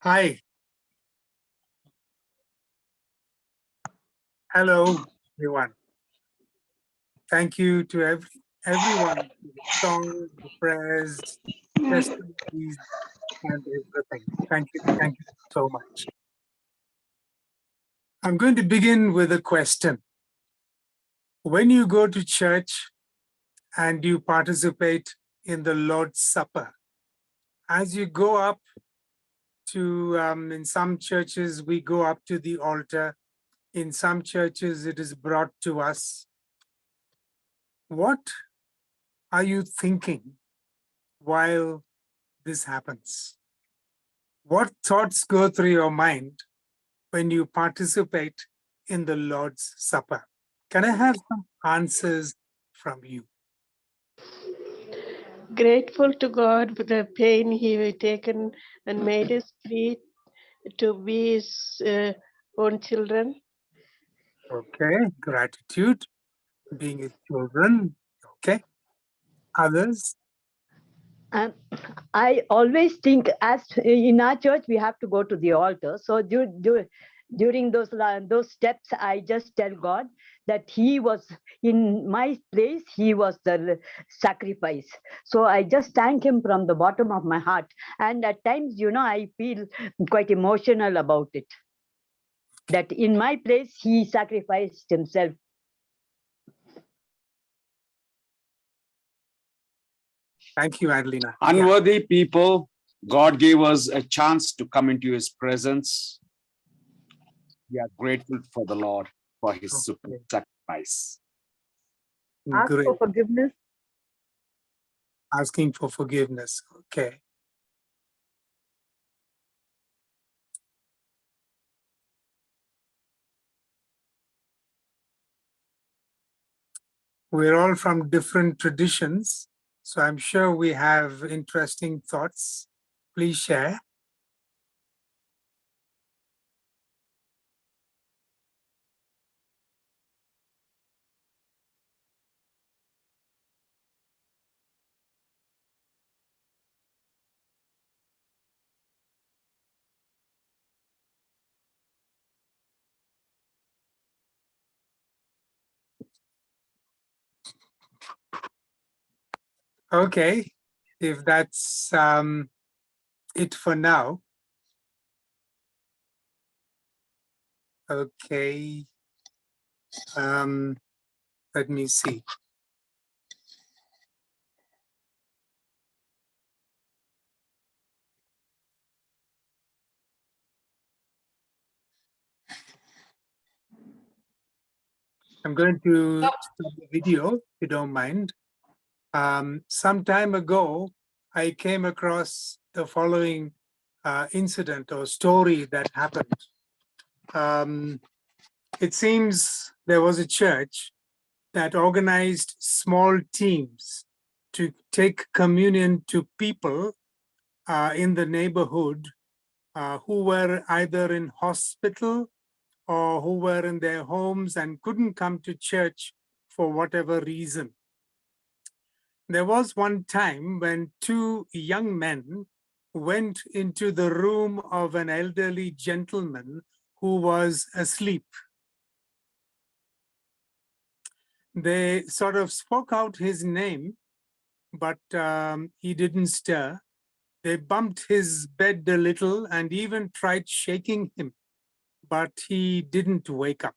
Hi. Hello, everyone. Thank you to everyone for the songs, the prayers, testimonies, and everything. Thank you so much. I'm going to begin with a question. When you go to church and you participate in the Lord's Supper, as you go up to, in some churches, we go up to the altar. In some churches, it is brought to us. What are you thinking while this happens? What thoughts go through your mind when you participate in the Lord's Supper? Can I have some answers from you? Grateful to God for the pain He had taken and made us free to be His own children. Okay, gratitude, being His children. Okay, others? And I always think, as in our church, we have to go to the altar. So during those steps, I just tell God that He was in my place. He was the sacrifice. So I just thank Him from the bottom of my heart. And at times, I feel quite emotional about it. That in my place, He sacrificed Himself. Thank you, Adelina. Unworthy people, God gave us a chance to come into His presence. We are grateful for the Lord for His supreme sacrifice. Ask Great. for forgiveness. Asking for forgiveness. Okay. We're all from different traditions, so I'm sure we have interesting thoughts. Please share. Okay, if that's it for now. Okay, let me see. I'm going to stop the video, if you don't mind. Some time ago, I came across the following incident or story that happened. It seems there was a church that organized small teams to take communion to people in the neighborhood who were either in hospital or who were in their homes and couldn't come to church for whatever reason. There was one time when two young men went into the room of an elderly gentleman who was asleep. They sort of spoke out his name, but he didn't stir. They bumped his bed a little and even tried shaking him, but he didn't wake up.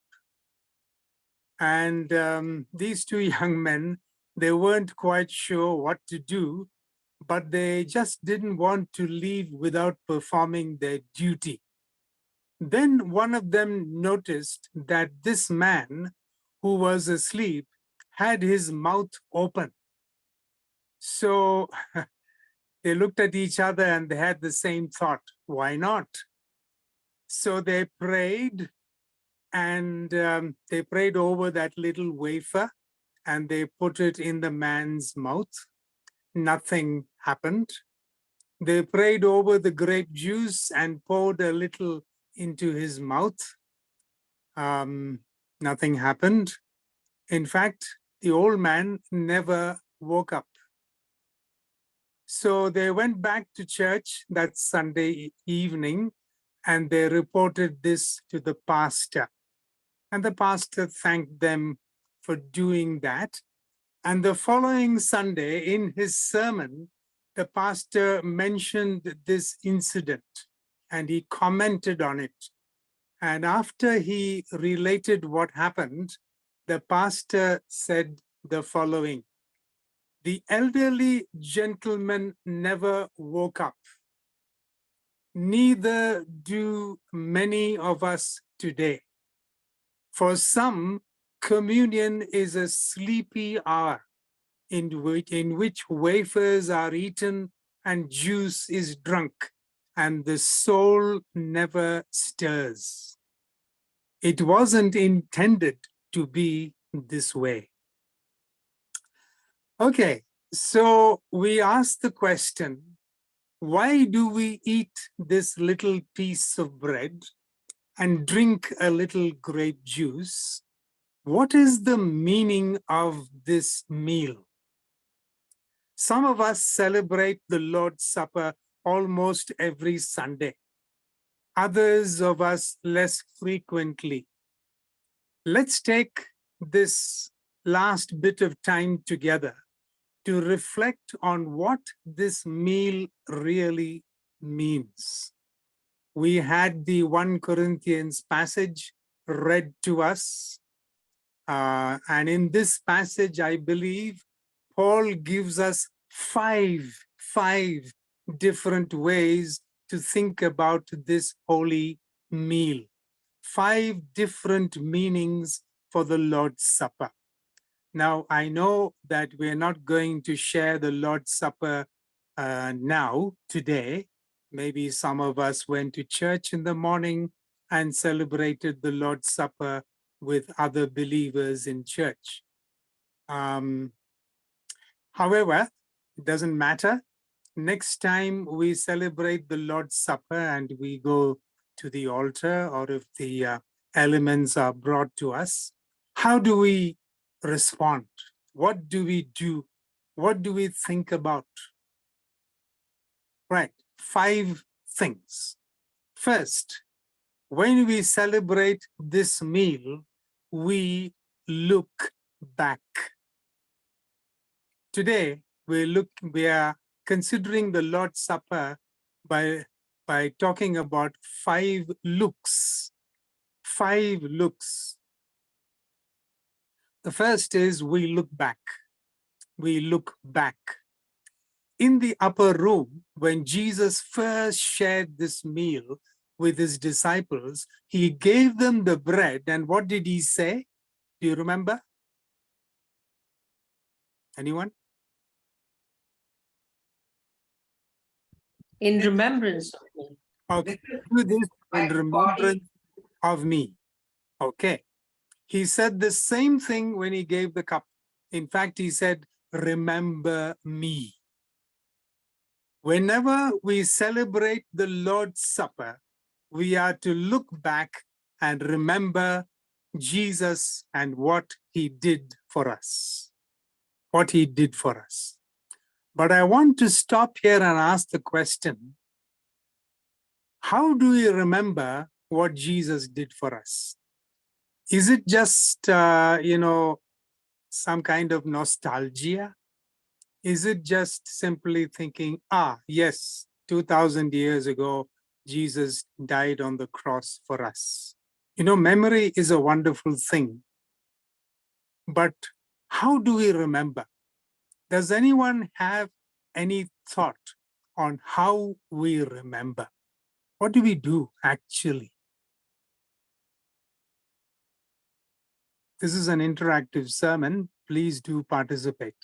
And these two young men, they weren't quite sure what to do, but they just didn't want to leave without performing their duty. Then one of them noticed that this man who was asleep had his mouth open. So they looked at each other and they had the same thought, why not? So they prayed, and they prayed over that little wafer and they put it in the man's mouth. Nothing happened. They prayed over the grape juice and poured a little into his mouth. Nothing happened. In fact, the old man never woke up. So they went back to church that Sunday evening and they reported this to the pastor. And the pastor thanked them for doing that. And the following Sunday, in his sermon, the pastor mentioned this incident and he commented on it. And after he related what happened, the pastor said the following: "The elderly gentleman never woke up. Neither do many of us today. For some, communion is a sleepy hour in which wafers are eaten and juice is drunk, and the soul never stirs. It wasn't intended to be this way." Okay, so we ask the question, why do we eat this little piece of bread and drink a little grape juice? What is the meaning of this meal? Some of us celebrate the Lord's Supper almost every Sunday. Others of us less frequently. Let's take this last bit of time together to reflect on what this meal really means. We had the 1 Corinthians passage read to us. And in this passage, I believe Paul gives us five different ways to think about this holy meal. 5 different meanings for the Lord's Supper. Now, I know that we're not going to share the Lord's Supper now, today. Maybe some of us went to church in the morning and celebrated the Lord's Supper with other believers in church. However, it doesn't matter. Next time we celebrate the Lord's Supper and we go to the altar, or if the elements are brought to us, how do we respond? What do we do? What do we think about? Right, 5 things. First, when we celebrate this meal, we look back. Today, we are considering the Lord's Supper by talking about 5 looks. 5 looks. The first is we look back. We look back. In the upper room, when Jesus first shared this meal with his disciples, he gave them the bread, and what did he say? Do you remember? Anyone? In remembrance of me. Okay, do this in remembrance of me. Okay. He said the same thing when he gave the cup. In fact, he said, remember me. Whenever we celebrate the Lord's Supper, we are to look back and remember Jesus and what he did for us. What he did for us. But I want to stop here and ask the question, how do we remember what Jesus did for us? Is it just, some kind of nostalgia? Is it just simply thinking, yes, 2000 years ago, Jesus died on the cross for us? Memory is a wonderful thing. But how do we remember? Does anyone have any thought on how we remember? What do we do actually? This is an interactive sermon. Please do participate.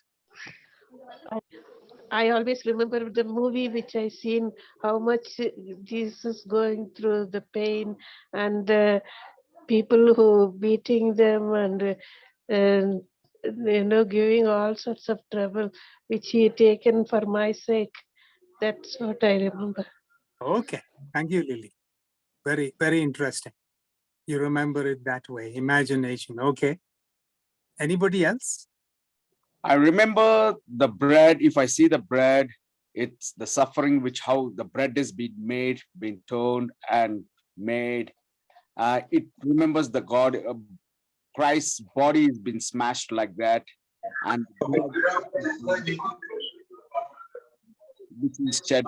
I always remember the movie which I seen, how much Jesus going through the pain and the people who beating them and giving all sorts of trouble which he taken for my sake. That's what I remember. Okay, thank you, Lily. Very, very interesting. You remember it that way, imagination. Okay. Anybody else? I remember the bread. If I see the bread, It's the suffering which how the bread is being made, being turned and made. It remembers the God, Christ's body has been smashed like that, and which is shed.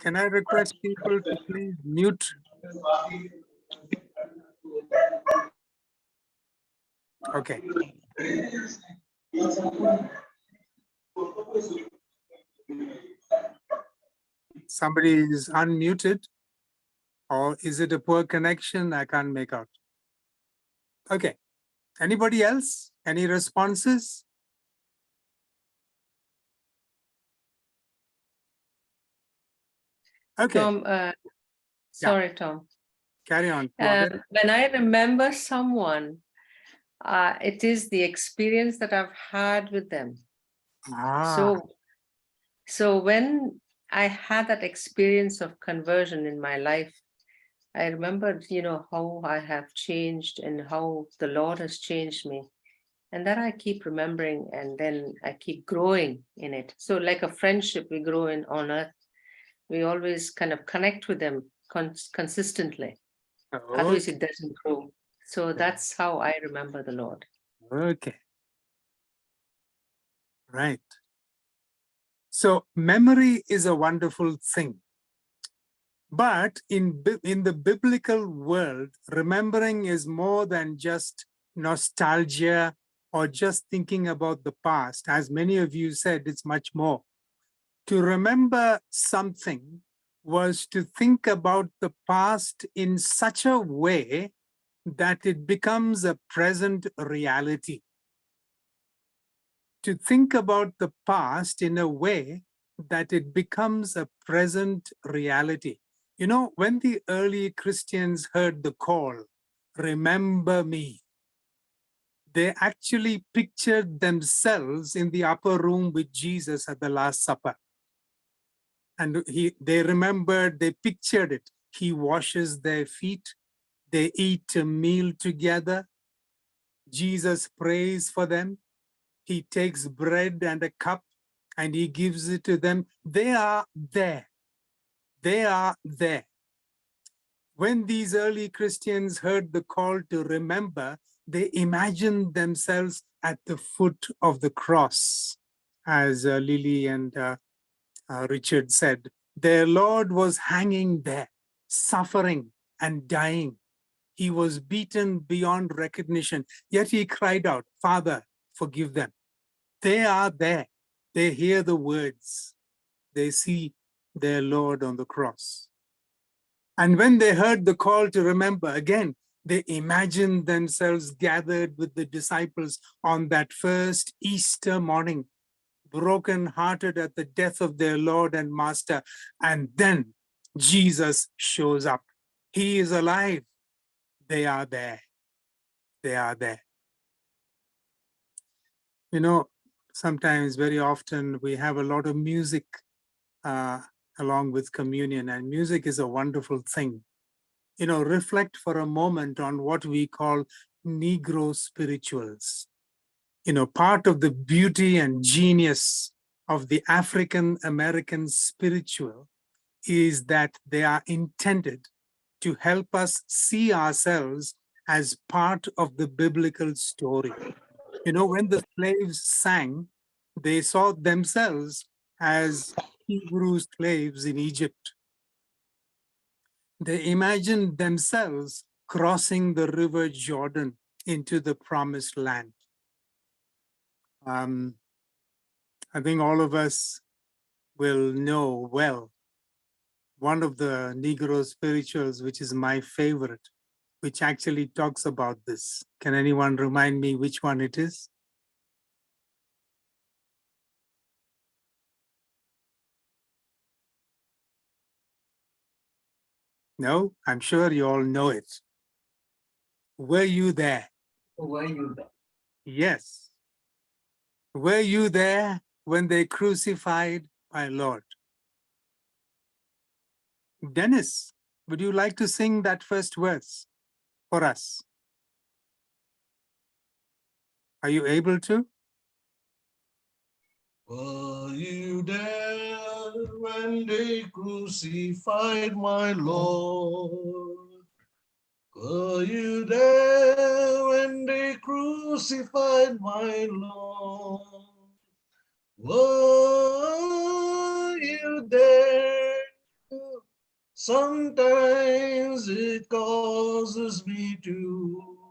Can I request people to please mute? Okay. Somebody is unmuted, or is it a poor connection? I can't make out. Okay. Anybody else? Any responses? Okay, Tom, sorry, Tom. carry on. Claudette. When I remember someone, it is the experience that I've had with them. Ah, So when I had that experience of conversion in my life, I remembered, how I have changed and how the Lord has changed me. And that I keep remembering, and then I keep growing in it. So like a friendship we grow in on earth, we always kind of connect with them consistently. Otherwise it doesn't grow. So that's how I remember the Lord. okay. Right. So memory is a wonderful thing. But in the biblical world, remembering is more than just nostalgia or just thinking about the past. As many of you said, it's much more. To remember something was to think about the past in such a way that it becomes a present reality. To think about the past in a way that it becomes a present reality. You know, when the early Christians heard the call, remember me, they actually pictured themselves in the upper room with Jesus at the Last Supper. And they remembered, they pictured it. He washes their feet, they eat a meal together. Jesus prays for them. He takes bread and a cup and he gives it to them. They are there. They are there. When these early Christians heard the call to remember, they imagined themselves at the foot of the cross. As Lily and Richard said, their Lord was hanging there, suffering and dying. He was beaten beyond recognition, yet he cried out, Father, forgive them. They are there. They hear the words. They see their Lord on the cross. And when they heard the call to remember, again, they imagined themselves gathered with the disciples on that first Easter morning, broken-hearted at the death of their Lord and Master. And then Jesus shows up. He is alive. They are there. They are there. You know, sometimes, very often, we have a lot of music along with communion, and music is a wonderful thing. You know, reflect for a moment on what we call Negro spirituals. You know, part of the beauty and genius of the African American spiritual is that they are intended to help us see ourselves as part of the biblical story. You know, when the slaves sang, they saw themselves as Hebrew slaves in Egypt. They imagined themselves crossing the river Jordan into the promised land. I think all of us will know well one of the Negro spirituals, which is my favorite, which actually talks about this. Can anyone remind me which one it is? No, I'm sure you all know it. Were you there? Were you there? Yes. Were you there when they crucified my Lord? Dennis, would you like to sing that first verse for us? Are you able to? Were you there when they crucified my Lord? Were you there when they crucified my Lord? Were you there? Sometimes it causes me to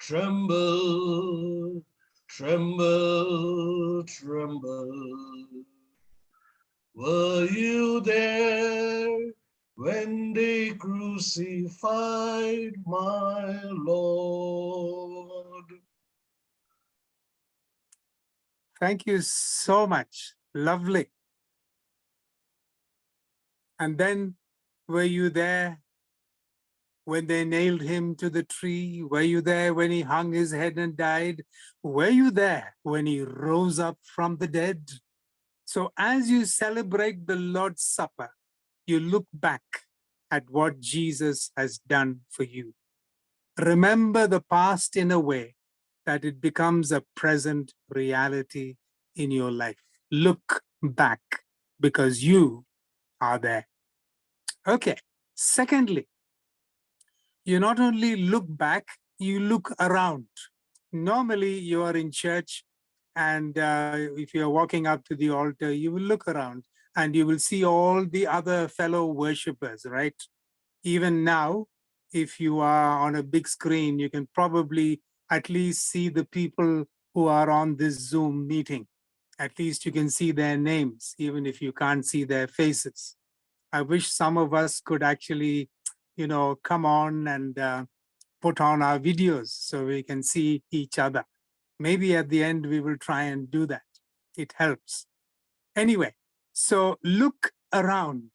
tremble, tremble, tremble. Were you there when they crucified my Lord? Thank you so much. Lovely. And then, were you there when they nailed him to the tree? Were you there when he hung his head and died? Were you there when he rose up from the dead? So as you celebrate the Lord's Supper, you look back at what Jesus has done for you. Remember the past in a way that it becomes a present reality in your life. Look back because you are there. Okay. Secondly, you not only look back, you look around. Normally, you are in church, and if you're walking up to the altar, you will look around and you will see all the other fellow worshippers, right? Even now, if you are on a big screen, you can probably at least see the people who are on this Zoom meeting. At least you can see their names, even if you can't see their faces. I wish some of us could actually, come on and put on our videos so we can see each other. Maybe at the end, we will try and do that. It helps. Anyway, so look around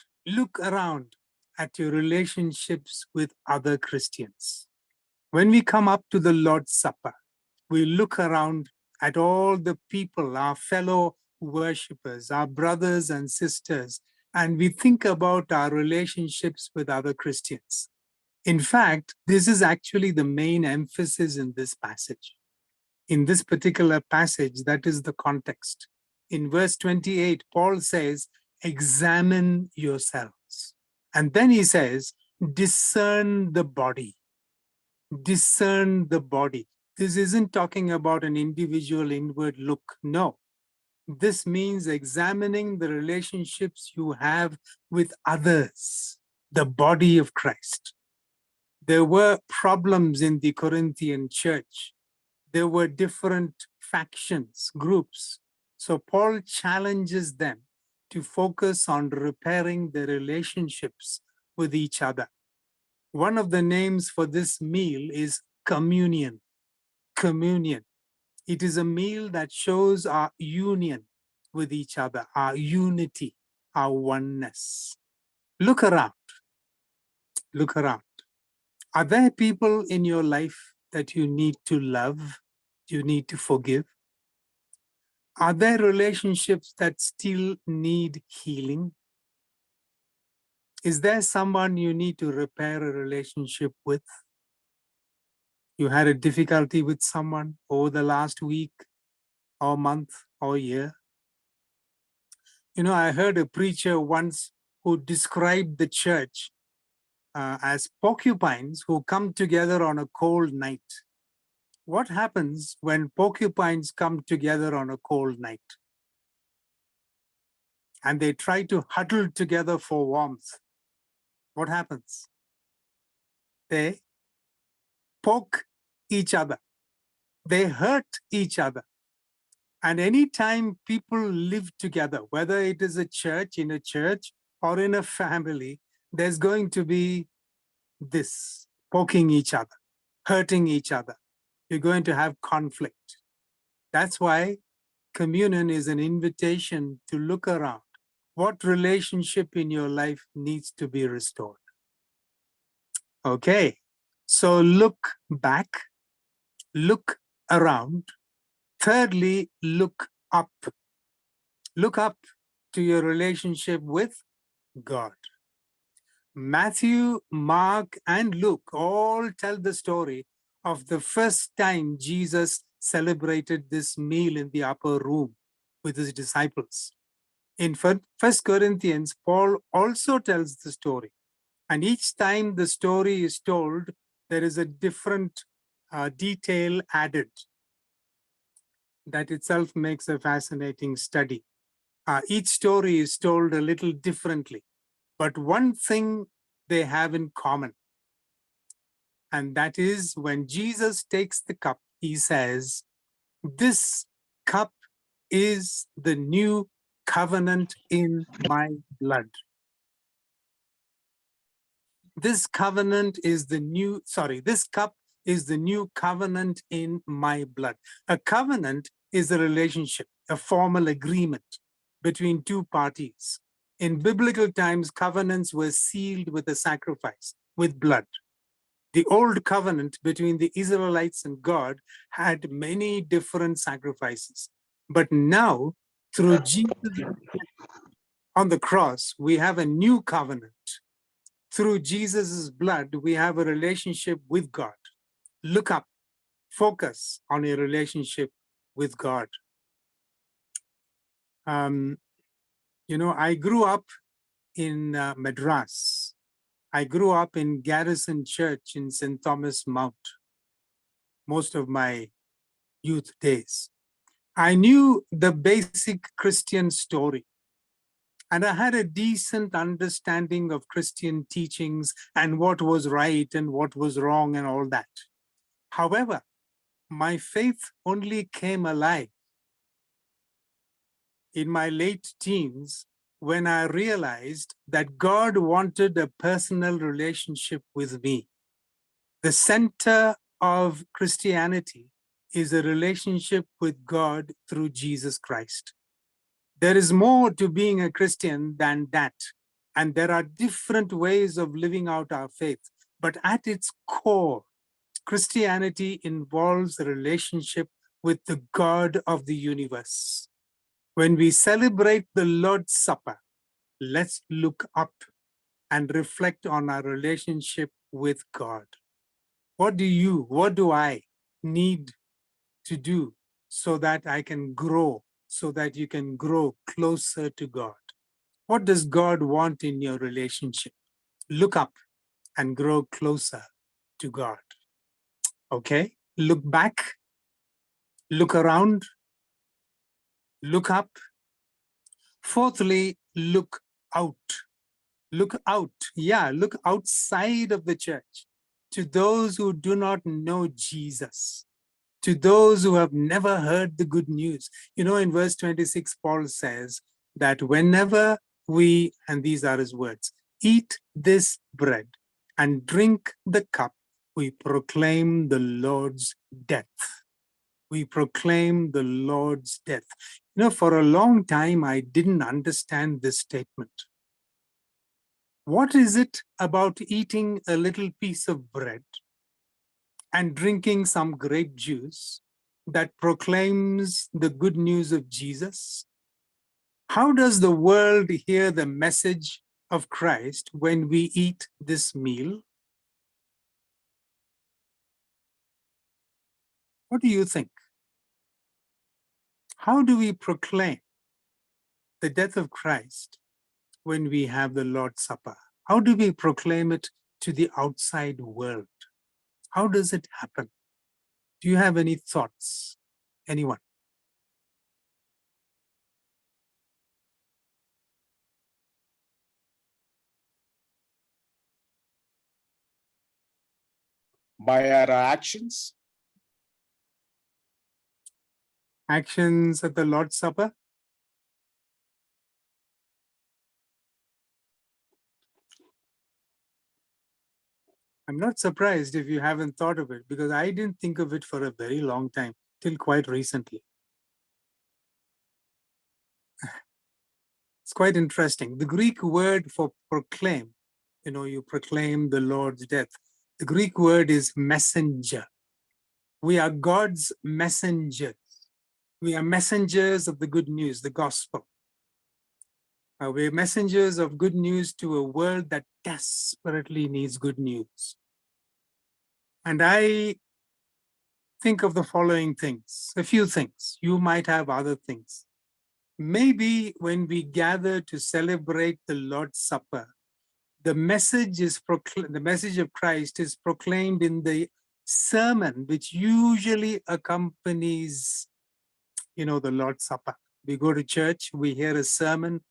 at your relationships with other Christians. When we come up to the Lord's Supper, we look around at all the people, our fellow worshippers, our brothers and sisters, and we think about our relationships with other Christians. In fact, this is actually the main emphasis in this passage. In this particular passage, that is the context. In verse 28, Paul says, examine yourselves. And then he says, discern the body. Discern the body. This isn't talking about an individual inward look. No. This means examining the relationships you have with others, the body of Christ. There were problems in the Corinthian church. There were different factions, groups. So Paul challenges them to focus on repairing their relationships with each other. One of the names for this meal is communion. Communion. It is a meal that shows our union with each other, our unity, our oneness. Look around. Look around. Are there people in your life that you need to love, you need to forgive? Are there relationships that still need healing? Is there someone you need to repair a relationship with? You had a difficulty with someone over the last week or month or year? I heard a preacher once who described the church as porcupines who come together on a cold night. What happens when porcupines come together on a cold night? And they try to huddle together for warmth. What happens? They poke each other. They hurt each other. And anytime people live together, whether it is in a church or in a family, there's going to be this poking each other, hurting each other. You're going to have conflict. That's why communion is an invitation to look around. What relationship in your life needs to be restored? Okay, so look back, look around. Thirdly, look up. Look up to your relationship with God. Matthew, Mark, and Luke all tell the story of the first time Jesus celebrated this meal in the upper room with his disciples. In 1 Corinthians, Paul also tells the story. And each time the story is told, there is a different detail added. That itself makes a fascinating study. Each story is told a little differently, but one thing they have in common. And that is when Jesus takes the cup, he says, "This cup is the new covenant in my blood." This cup is the new covenant in my blood. A covenant is a relationship, a formal agreement between two parties. In biblical times, covenants were sealed with a sacrifice, with blood. The old covenant between the Israelites and God had many different sacrifices. But now, through Jesus on the cross, we have a new covenant. Through Jesus' blood, we have a relationship with God. Look up, focus on a relationship with God. I grew up in Madras. I grew up in Garrison Church in St. Thomas Mount most of my youth days. I knew the basic Christian story, and I had a decent understanding of Christian teachings and what was right and what was wrong and all that. However, my faith only came alive in my late teens when I realized that God wanted a personal relationship with me. The center of Christianity is a relationship with God through Jesus Christ. There is more to being a Christian than that. And there are different ways of living out our faith. But at its core, Christianity involves a relationship with the God of the universe. When we celebrate the Lord's Supper, let's look up and reflect on our relationship with God. What do I need to do so that I can grow, so that you can grow closer to God? What does God want in your relationship? Look up and grow closer to God. Okay? Look back, look around, look up. Fourthly, look out. Look out. Yeah, look outside of the church to those who do not know Jesus, to those who have never heard the good news. In verse 26, Paul says that whenever we, and these are his words, eat this bread and drink the cup, we proclaim the Lord's death. We proclaim the Lord's death. For a long time, I didn't understand this statement. What is it about eating a little piece of bread and drinking some grape juice that proclaims the good news of Jesus? How does the world hear the message of Christ when we eat this meal? What do you think? How do we proclaim the death of Christ when we have the Lord's Supper? How do we proclaim it to the outside world? How does it happen? Do you have any thoughts? Anyone? By our actions. Actions at the Lord's Supper? I'm not surprised if you haven't thought of it, because I didn't think of it for a very long time, till quite recently. It's quite interesting. The Greek word for proclaim, you proclaim the Lord's death. The Greek word is messenger. We are God's messengers. We are messengers of the good news, the gospel. We're messengers of good news to a world that desperately needs good news. And I think of the following things, a few things. You might have other things. Maybe when we gather to celebrate the Lord's Supper, the message of Christ is proclaimed in the sermon, which usually accompanies, the Lord's Supper. We go to church, we hear a sermon,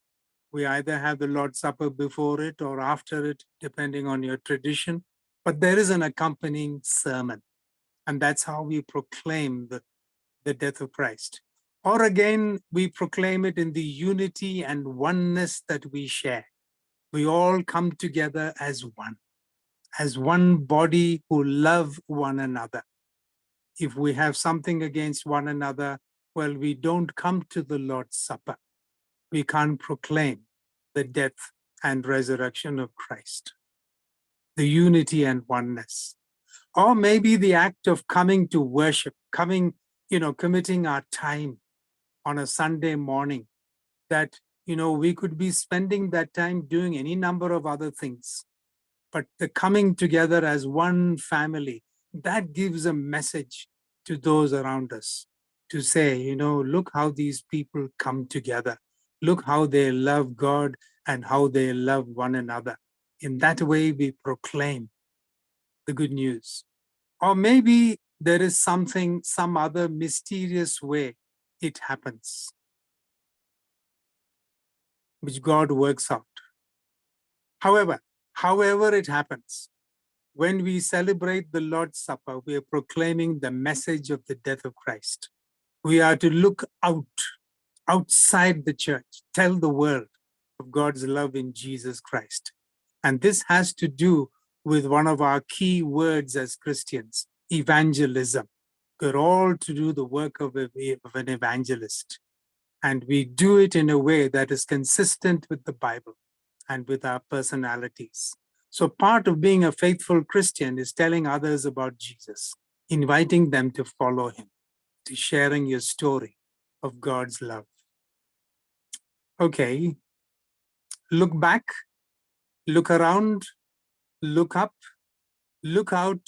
we either have the Lord's Supper before it or after it, depending on your tradition, but there is an accompanying sermon. And that's how we proclaim the death of Christ. Or again, we proclaim it in the unity and oneness that we share. We all come together as one body who love one another. If we have something against one another, well, we don't come to the Lord's Supper. We can't proclaim the death and resurrection of Christ, the unity and oneness. Or maybe the act of coming to worship, committing our time on a Sunday morning, that, we could be spending that time doing any number of other things. But the coming together as one family, that gives a message to those around us to say, look how these people come together. Look how they love God and how they love one another. In that way, we proclaim the good news. Or maybe there is some other mysterious way it happens, which God works out. However it happens, when we celebrate the Lord's Supper, we are proclaiming the message of the death of Christ. We are to look outside the church, tell the world of God's love in Jesus Christ. And this has to do with one of our key words as Christians, evangelism. We're all to do the work of an evangelist. And we do it in a way that is consistent with the Bible and with our personalities. So part of being a faithful Christian is telling others about Jesus, inviting them to follow him, to sharing your story of God's love. Okay, look back, look around, look up, look out,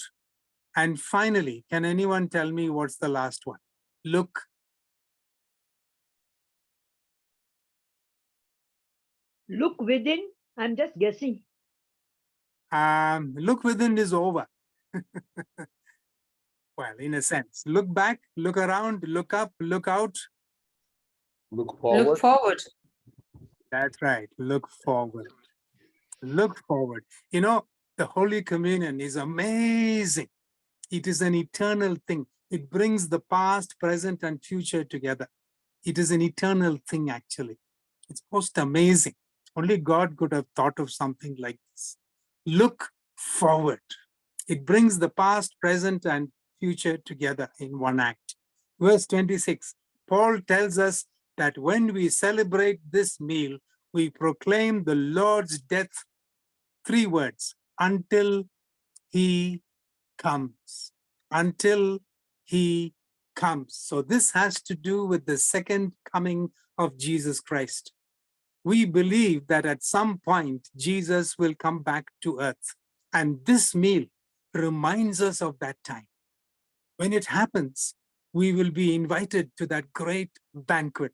and finally, can anyone tell me what's the last one? Look within. I'm just guessing. Look within is over. Well, in a sense, look back, look around, look up, look out. Look forward. Look forward. That's right, look forward. Look forward. The Holy Communion is amazing. It is an eternal thing. It brings the past, present, and future together. It is an eternal thing, actually. It's most amazing. Only God could have thought of something like this. Look forward. It brings the past, present, and future together in one act. Verse 26, Paul tells us that when we celebrate this meal, we proclaim the Lord's death, 3 words, until he comes. Until he comes. So this has to do with the second coming of Jesus Christ. We believe that at some point, Jesus will come back to earth. And this meal reminds us of that time. When it happens, we will be invited to that great banquet,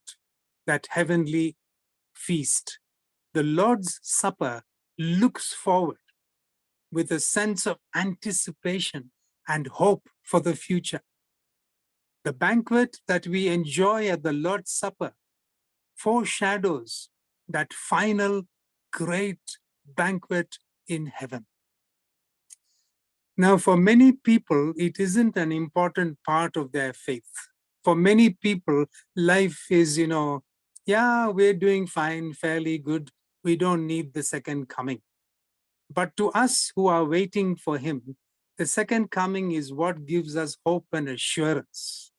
that heavenly feast. The Lord's Supper looks forward with a sense of anticipation and hope for the future. The banquet that we enjoy at the Lord's Supper foreshadows that final great banquet in heaven. Now, for many people, it isn't an important part of their faith. For many people, life is, we're doing fine, fairly good. We don't need the second coming. But to us who are waiting for him, the second coming is what gives us hope and assurance.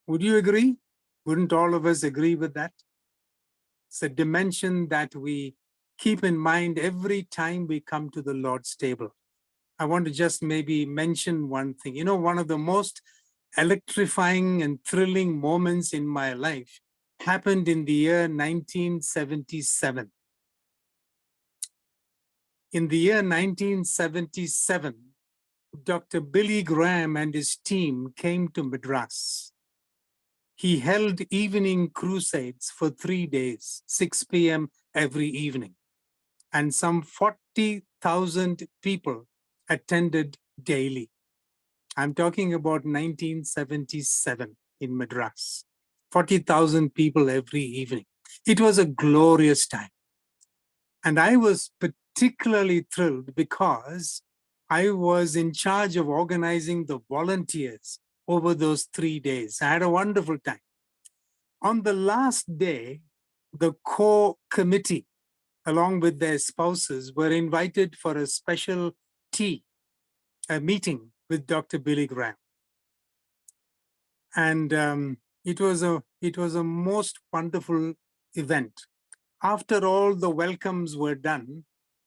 Would you agree? Wouldn't all of us agree with that? It's a dimension that we keep in mind every time we come to the Lord's table. I want to just maybe mention one thing. One of the most electrifying and thrilling moments in my life happened in the year 1977. In the year 1977, Dr. Billy Graham and his team came to Madras. He held evening crusades for 3 days, 6 p.m. every evening, and some 40,000 people attended daily. I'm talking about 1977 in Madras, 40,000 people every evening. It was a glorious time. And I was particularly thrilled because I was in charge of organizing the volunteers over those 3 days. I had a wonderful time. On the last day, the core committee, along with their spouses, were invited for a special tea, a meeting with Dr. Billy Graham. And it was a most wonderful event. After all the welcomes were done,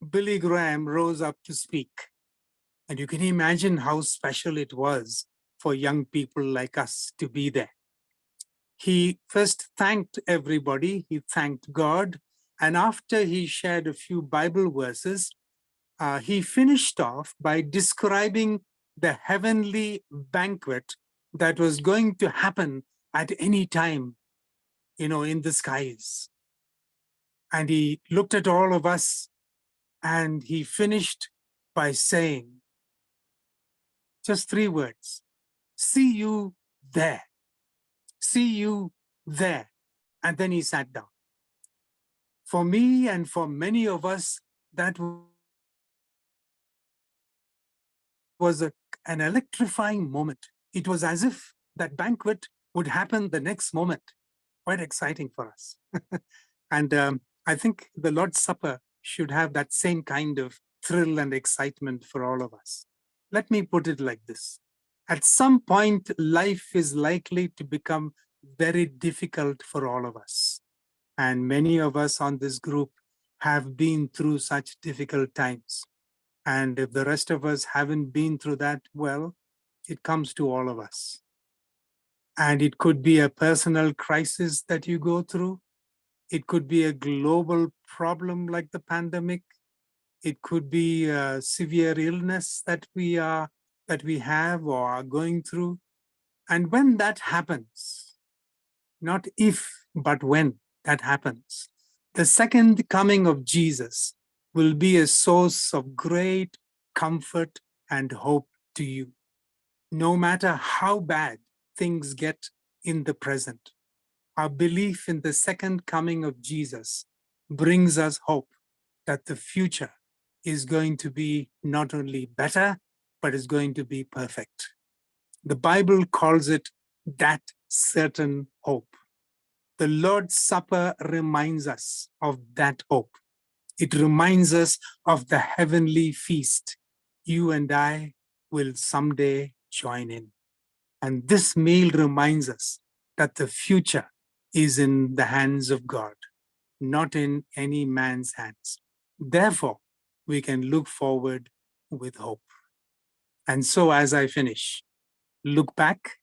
Billy Graham rose up to speak. And you can imagine how special it was for young people like us to be there. He first thanked everybody, he thanked God, and after he shared a few Bible verses, he finished off by describing the heavenly banquet that was going to happen at any time, in the skies. And he looked at all of us and he finished by saying just 3 words: see you there. See you there. And then he sat down. For me and for many of us, that was an electrifying moment. It was as if that banquet would happen the next moment. Quite exciting for us. And I think the Lord's Supper should have that same kind of thrill and excitement for all of us. Let me put it like this. At some point, life is likely to become very difficult for all of us. And many of us on this group have been through such difficult times. And if the rest of us haven't been through that, well, it comes to all of us. And it could be a personal crisis that you go through. It could be a global problem like the pandemic. It could be a severe illness that we have or are going through. And when that happens, not if, but when that happens, the second coming of Jesus will be a source of great comfort and hope to you, no matter how bad things get in the present. Our belief in the second coming of Jesus brings us hope that the future is going to be not only better, but is going to be perfect. The Bible calls it that certain hope. The Lord's Supper reminds us of that hope. It reminds us of the heavenly feast you and I will someday join in. And this meal reminds us that the future is in the hands of God, not in any man's hands. Therefore, we can look forward with hope. And so as I finish, look back,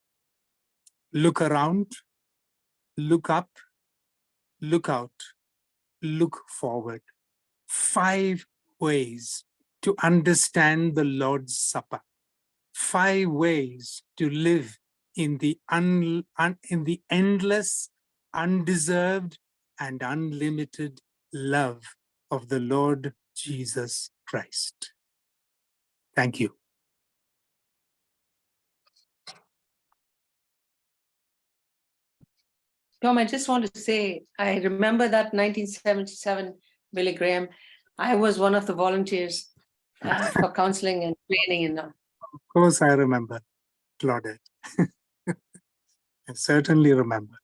look around, look up, look out, look forward. 5 ways to understand the Lord's Supper. 5 ways to live in the endless, undeserved, and unlimited love of the Lord Jesus Christ. Thank you. Tom, I just want to say, I remember that 1977 Billy Graham. I was one of the volunteers for counseling and training. Of course, I remember, Claudette. I certainly remember.